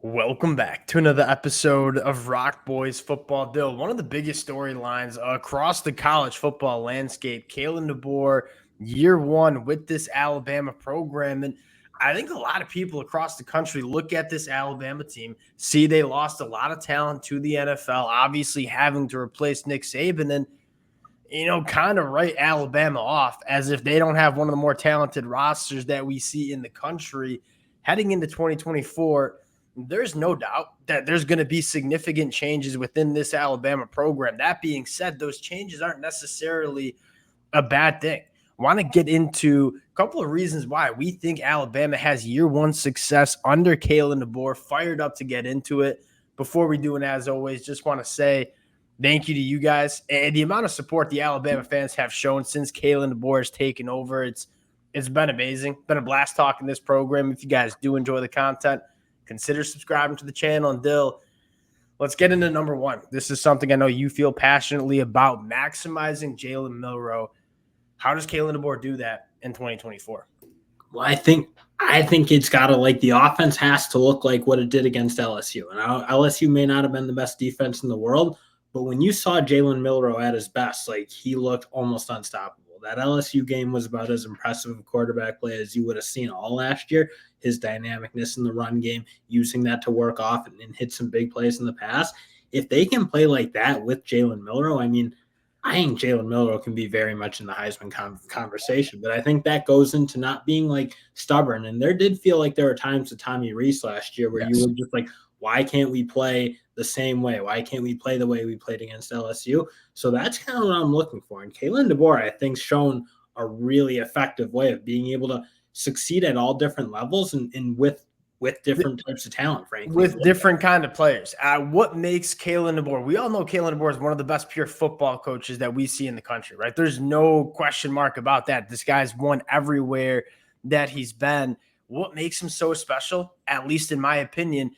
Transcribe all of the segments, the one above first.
Welcome back to another episode of Rock Boys Football. Dill, one of the biggest storylines across the college football landscape, Kalen DeBoer, year one with this Alabama program. And I think a lot of people across the country look at this Alabama team, see they lost a lot of talent to the NFL, obviously having to replace Nick Saban, and kind of write Alabama off as if they don't have one of the more talented rosters that we see in the country heading into 2024. There's no doubt that there's going to be significant changes within this Alabama program. That being said, those changes aren't necessarily a bad thing. I want to get into a couple of reasons why we think Alabama has year one success under Kalen DeBoer. Fired up to get into it. Before we do, and as always, just want to say thank you to you guys and the amount of support the Alabama fans have shown since Kalen DeBoer has taken over. It's been amazing. Been a blast talking this program. If you guys do enjoy the content, consider subscribing to the channel. And Dill, let's get into number one. This is something I know you feel passionately about, maximizing Jalen Milroe. How does Kalen DeBoer do that in 2024? Well, I think it's got to, the offense has to look like what it did against LSU. And LSU may not have been the best defense in the world, but when you saw Jalen Milroe at his best, he looked almost unstoppable. That LSU game was about as impressive a quarterback play as you would have seen all last year. His dynamicness in the run game, using that to work off and hit some big plays in the pass. If they can play like that with Jalen Milroe, I think Jalen Milroe can be very much in the Heisman conversation, but I think that goes into not being stubborn. And there did feel like there were times with Tommy Rees last year where you were just why can't we play the same way? Why can't we play the way we played against LSU? So that's kind of what I'm looking for. And Kalen DeBoer, I think, shown a really effective way of being able to succeed at all different levels and with different types of talent, frankly. With different kind of players. What makes Kalen DeBoer? We all know Kalen DeBoer is one of the best pure football coaches that we see in the country, right? There's no question mark about that. This guy's won everywhere that he's been. What makes him so special, at least in my opinion,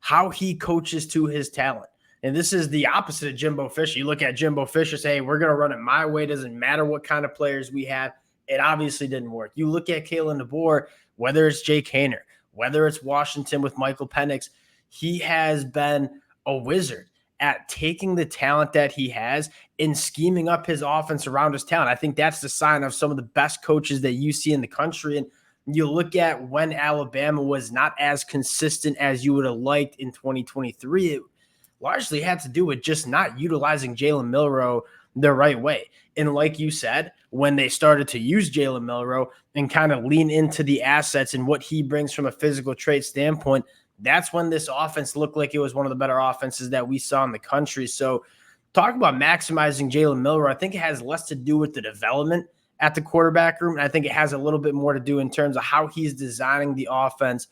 how he coaches to his talent. And this is the opposite of Jimbo Fisher. You look at Jimbo Fisher, say, hey, we're going to run it my way. Doesn't matter what kind of players we have. It obviously didn't work. You look at Kalen DeBoer, whether it's Jake Haener, whether it's Washington with Michael Penix, he has been a wizard at taking the talent that he has and scheming up his offense around his talent. I think that's the sign of some of the best coaches that you see in the country. And you look at when Alabama was not as consistent as you would have liked in 2023, it largely had to do with just not utilizing Jalen Milroe the right way. And like you said, when they started to use Jalen Milroe and kind of lean into the assets and what he brings from a physical trait standpoint, that's when this offense looked like it was one of the better offenses that we saw in the country. So talk about maximizing Jalen Milroe. I think it has less to do with the development at the quarterback room. And I think it has a little bit more to do in terms of how he's designing the offense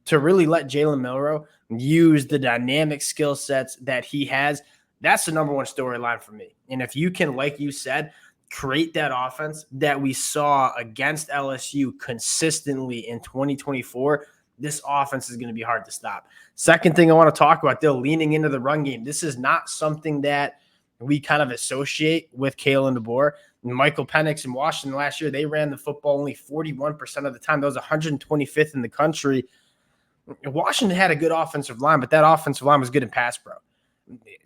to really let Jalen Milroe use the dynamic skill sets that he has. That's the number one storyline for me. And if you can, like you said, create that offense that we saw against LSU consistently in 2024, this offense is going to be hard to stop. Second thing I want to talk about, they're leaning into the run game. This is not something that we kind of associate with Kalen DeBoer. Michael Penix in Washington last year, they ran the football only 41% of the time. That was 125th in the country. Washington had a good offensive line, but that offensive line was good in pass pro.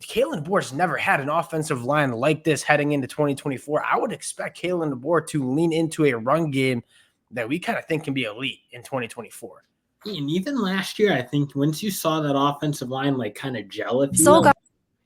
Kalen DeBoer's never had an offensive line like this heading into 2024. I would expect Kalen DeBoer to lean into a run game that we kind of think can be elite in 2024. And even last year, I think once you saw that offensive line kind of gel, if you will,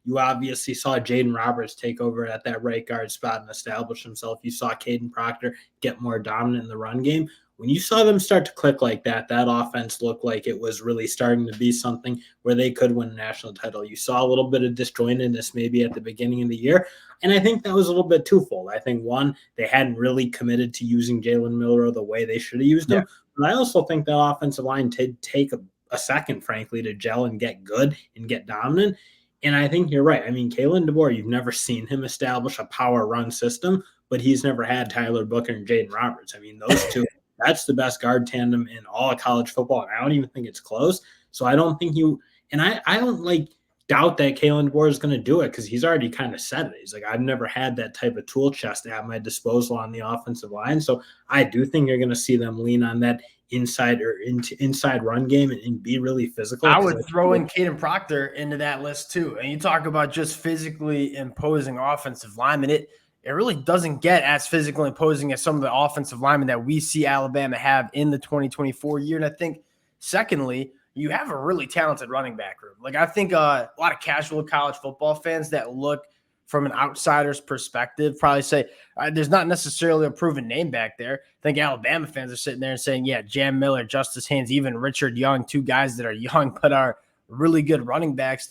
you obviously saw Jaden Roberts take over at that right guard spot and establish himself. You saw Caden Proctor get more dominant in the run game. When you saw them start to click like that, that offense looked like it was really starting to be something where they could win a national title. You saw a little bit of disjointedness maybe at the beginning of the year, and I think that was a little bit twofold. I think, one, they hadn't really committed to using Jalen Milroe the way they should have used him, but I also think that offensive line did take a second, frankly, to gel and get good and get dominant. And I think you're right. Kalen DeBoer, you've never seen him establish a power run system, but he's never had Tyler Booker and Jaden Roberts. Those two, that's the best guard tandem in all of college football. And I don't even think it's close. So I don't think I don't doubt that Kalen DeBoer is going to do it because he's already kind of said it. He's I've never had that type of tool chest at my disposal on the offensive line. So I do think you're going to see them lean on that inside run game and be really physical. I would throw in Kalen Proctor into that list too. And you talk about just physically imposing offensive linemen. It really doesn't get as physically imposing as some of the offensive linemen that we see Alabama have in the 2024 year. And I think, secondly, you have a really talented running back room. Like, I think a lot of casual college football fans that look from an outsider's perspective probably say there's not necessarily a proven name back there. I think Alabama fans are sitting there and saying, yeah, Jam Miller, Justice Haynes, even Richard Young, two guys that are young but are really good running backs.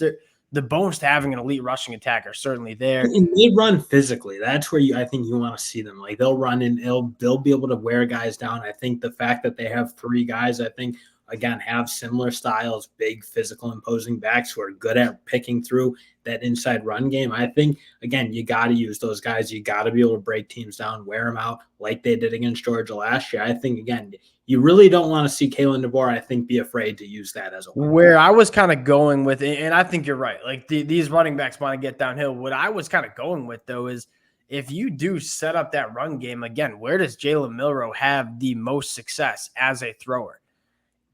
The bones to having an elite rushing attack are certainly there. And they run physically. That's where I think you want to see them. Like, they'll run and they'll be able to wear guys down. I think the fact that they have three guys, I think, again, have similar styles, big, physical, imposing backs who are good at picking through that inside run game. I think, again, you got to use those guys. You got to be able to break teams down, wear them out like they did against Georgia last year. I think, again, you really don't want to see Kalen DeBoer, I think, be afraid to use that as a weapon. Where I was kind of going with it, and I think you're right, like these running backs want to get downhill. What I was kind of going with, though, is if you do set up that run game, again, where does Jalen Milroe have the most success as a thrower?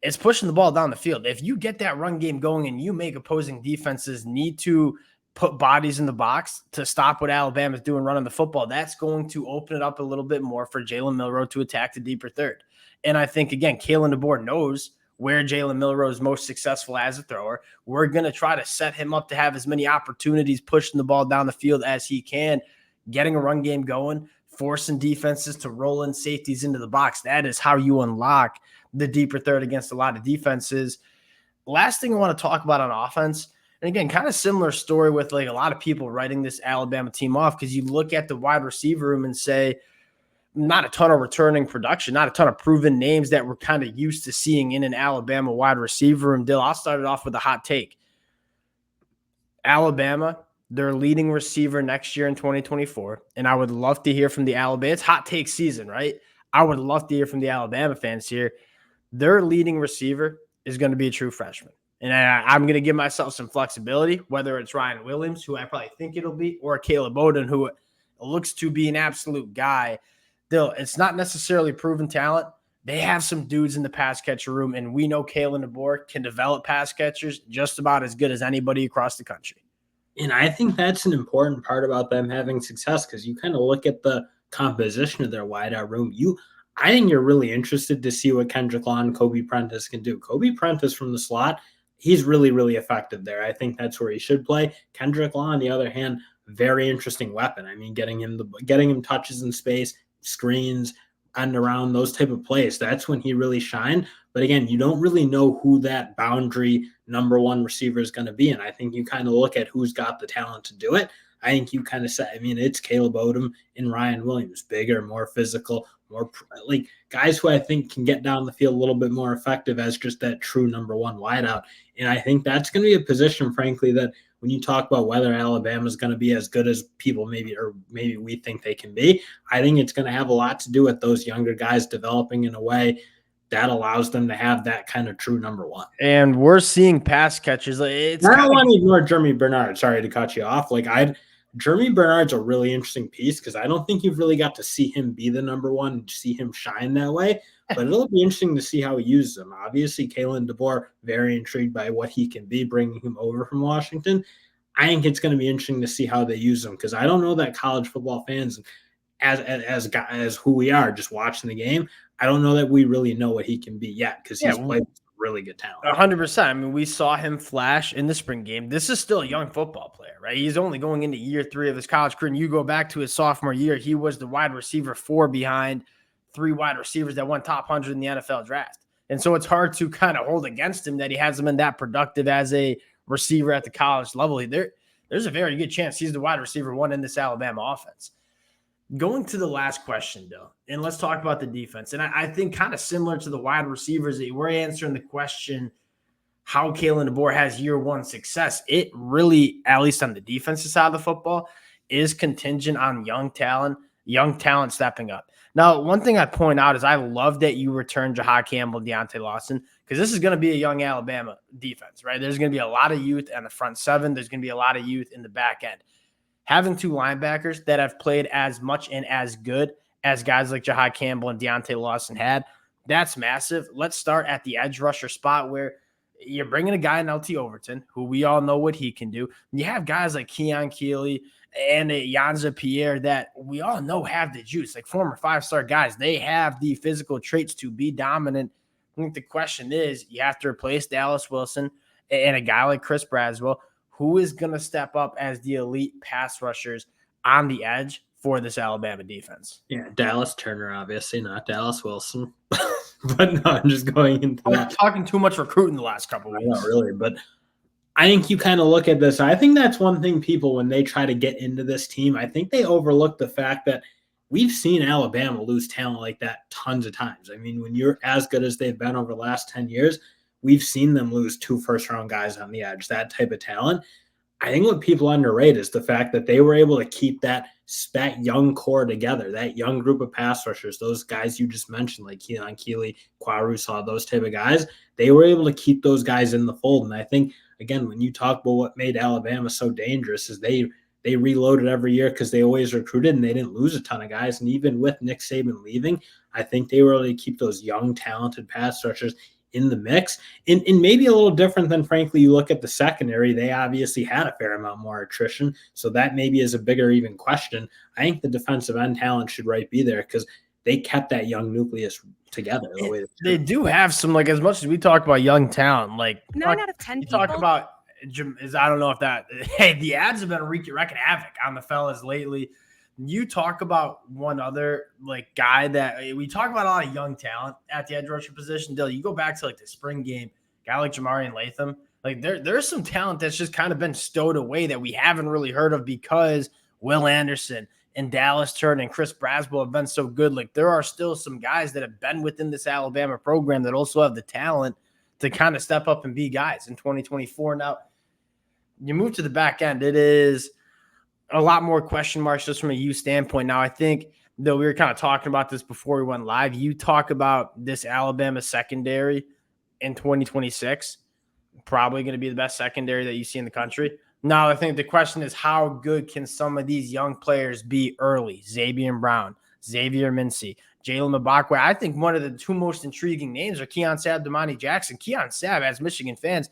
It's pushing the ball down the field. If you get that run game going and you make opposing defenses need to put bodies in the box to stop what Alabama's doing running the football, that's going to open it up a little bit more for Jalen Milroe to attack the deeper third. And I think, again, Kalen DeBoer knows where Jalen Milroe is most successful as a thrower. We're going to try to set him up to have as many opportunities pushing the ball down the field as he can, getting a run game going, forcing defenses to roll in safeties into the box. That is how you unlock the deeper third against a lot of defenses. Last thing I want to talk about on offense, and again, kind of similar story with like a lot of people writing this Alabama team off, because you look at the wide receiver room and say, not a ton of returning production, not a ton of proven names that we're kind of used to seeing in an Alabama wide receiver room. Dill, I'll start it off with a hot take. Alabama, their leading receiver next year in 2024, and I would love to hear from the Alabama. It's hot take season, right? I would love to hear from the Alabama fans here. Their leading receiver is going to be a true freshman. And I'm going to give myself some flexibility, whether it's Ryan Williams, who I probably think it'll be, or Caleb Bowden, who looks to be an absolute guy. Still, it's not necessarily proven talent. They have some dudes in the pass catcher room, and we know Kalen DeBoer can develop pass catchers just about as good as anybody across the country. And I think that's an important part about them having success, because you kind of look at the composition of their wideout room. I think you're really interested to see what Kendrick Law and Kobe Prentice can do. Kobe Prentice from the slot, he's really, really effective there. I think that's where he should play. Kendrick Law, on the other hand, very interesting weapon. I mean, getting him touches in space, screens, and around those type of plays, that's when he really shined. But again, you don't really know who that boundary number one receiver is going to be. And I think you kind of look at who's got the talent to do it. I think you kind of say, I mean, it's Caleb Odom and Ryan Williams, bigger, more physical, more like guys who I think can get down the field a little bit more effective as just that true number one wideout. And I think that's going to be a position, frankly, that when you talk about whether Alabama is going to be as good as people maybe we think they can be, I think it's going to have a lot to do with those younger guys developing in a way that allows them to have that kind of true number one. And we're seeing pass catches. I don't want to ignore Jeremy Bernard. Sorry to cut you off. Jeremy Bernard's a really interesting piece, because I don't think you've really got to see him be the number one and see him shine that way. But it'll be interesting to see how he uses them. Obviously, Kalen DeBoer, very intrigued by what he can be, bringing him over from Washington. I think it's going to be interesting to see how they use him, because I don't know that college football fans, as who we are, just watching the game, I don't know that we really know what he can be yet, because he's played with really good talent. 100%. I mean, we saw him flash in the spring game. This is still a young football player, right? He's only going into year 3 of his college career. And you go back to his sophomore year, he was the wide receiver 4 behind 3 wide receivers that went top 100 in the NFL draft. And so it's hard to kind of hold against him that he hasn't been that productive as a receiver at the college level. There's a very good chance he's the wide receiver 1 in this Alabama offense. Going to the last question, though, and let's talk about the defense. And I think kind of similar to the wide receivers, that we're answering the question how Kalen DeBoer has year 1 success. It really, at least on the defensive side of the football, is contingent on young talent stepping up. Now, one thing I'd point out is I love that you returned Jahad Campbell and Deontay Lawson, because this is going to be a young Alabama defense, right? There's going to be a lot of youth on the front 7. There's going to be a lot of youth in the back end. Having 2 linebackers that have played as much and as good as guys like Jahad Campbell and Deontay Lawson had That's massive. Let's start at the edge rusher spot where you're bringing a guy in LT Overton, who we all know what he can do. You have guys like Keon Keeley and Yanza Pierre that we all know have the juice, like former 5-star guys. They have the physical traits to be dominant. I think the question is, you have to replace Dallas Wilson and a guy like Chris Braswell. Who is going to step up as the elite pass rushers on the edge for this Alabama defense? Yeah, Dallas Turner, obviously, not Dallas Wilson. But no, I'm just going into that. I'm talking too much recruiting the last couple of weeks. Not really, but I think you kind of look at this. I think that's one thing people, when they try to get into this team, I think they overlook the fact that we've seen Alabama lose talent like that tons of times. I mean, when you're as good as they've been over the last 10 years, we've seen them lose 2 first-round guys on the edge, that type of talent. I think what people underrate is the fact that they were able to keep that young core together, that young group of pass rushers, those guys you just mentioned, like Keon Keeley, Kwarusaw, those type of guys. They were able to keep those guys in the fold. And I think, again, when you talk about what made Alabama so dangerous is they reloaded every year because they always recruited and they didn't lose a ton of guys. And even with Nick Saban leaving, I think they were able to keep those young, talented pass rushers in the mix. And maybe a little different than, frankly, you look at the secondary. They obviously had a fair amount more attrition. So that maybe is a bigger even question. I think the defensive end talent should be there because they kept that young nucleus together. They do have some, like, as much as we talk about young talent, like 9 out of 10 people. Talk about I don't know if that, hey, the ads have been wreaking havoc on the fellas lately. You talk about one other guy that we talk about, a lot of young talent at the edge rusher position. Dill, you go back to the spring game, guy like Jamarian Latham. There's some talent that's just kind of been stowed away that we haven't really heard of because Will Anderson and Dallas Turner and Chris Braswell have been so good. There are still some guys that have been within this Alabama program that also have the talent to kind of step up and be guys in 2024. Now, you move to the back end. It is a lot more question marks just from a U standpoint. Now, I think, though, we were kind of talking about this before we went live. You talk about this Alabama secondary in 2026, probably going to be the best secondary that you see in the country. Now, I think the question is, how good can some of these young players be early? Xavier Brown, Xavier Mincy, Jalen Mbakwe. I think one of the 2 most intriguing names are Keon Sabb, Damani Jackson. Keon Sabb, as Michigan fans,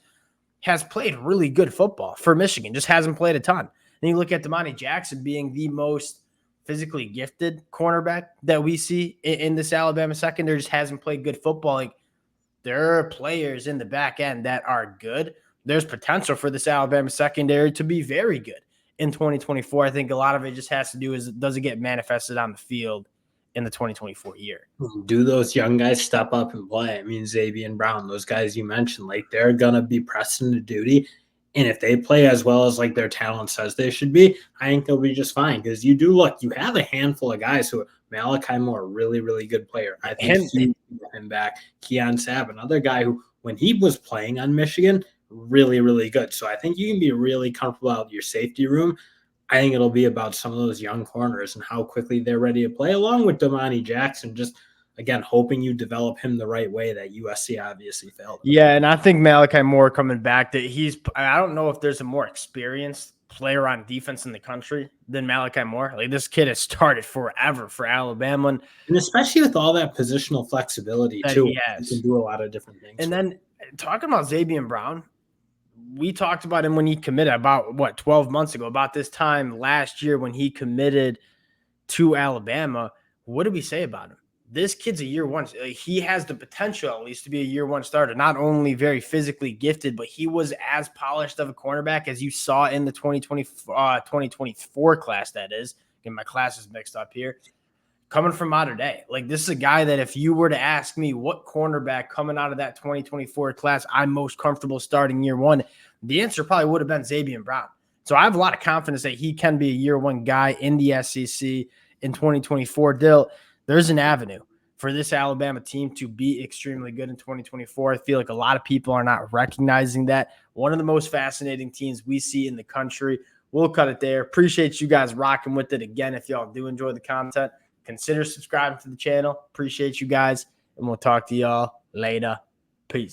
has played really good football for Michigan, just hasn't played a ton. Then you look at Damani Jackson being the most physically gifted cornerback that we see in this Alabama secondary, just hasn't played good football. There are players in the back end that are good. There's potential for this Alabama secondary to be very good in 2024. I think a lot of it just has to do is, does it get manifested on the field in the 2024 year? Do those young guys step up and play? I mean, Xavier Brown, those guys you mentioned, they're going to be pressed into duty. And if they play as well as their talent says they should be, I think they'll be just fine. Because you have a handful of guys who Malachi Moore, really, really good player. I think he him back. Keon Sabb, another guy who, when he was playing on Michigan, really, really good. So I think you can be really comfortable out of your safety room. I think it'll be about some of those young corners and how quickly they're ready to play, along with Damani Jackson, just again, hoping you develop him the right way that USC obviously failed. Yeah, and I think Malachi Moore coming back, that I don't know if there's a more experienced player on defense in the country than Malachi Moore. This kid has started forever for Alabama. And especially with all that positional flexibility, too. He can do a lot of different things. And then talking about Xavier Brown, we talked about him when he committed about, 12 months ago, about this time last year when he committed to Alabama. What did we say about him? This kid's a year one. He has the potential, at least, to be a year one starter. Not only very physically gifted, but he was as polished of a cornerback as you saw in the 2024 class, that is. Getting my classes mixed up here. Coming from Mater Dei. This is a guy that if you were to ask me what cornerback coming out of that 2024 class I'm most comfortable starting year one, the answer probably would have been Xavier Brown. So I have a lot of confidence that he can be a year one guy in the SEC in 2024. Dill, there's an avenue for this Alabama team to be extremely good in 2024. I feel like a lot of people are not recognizing that. One of the most fascinating teams we see in the country. We'll cut it there. Appreciate you guys rocking with it. Again, if y'all do enjoy the content, consider subscribing to the channel. Appreciate you guys, and we'll talk to y'all later.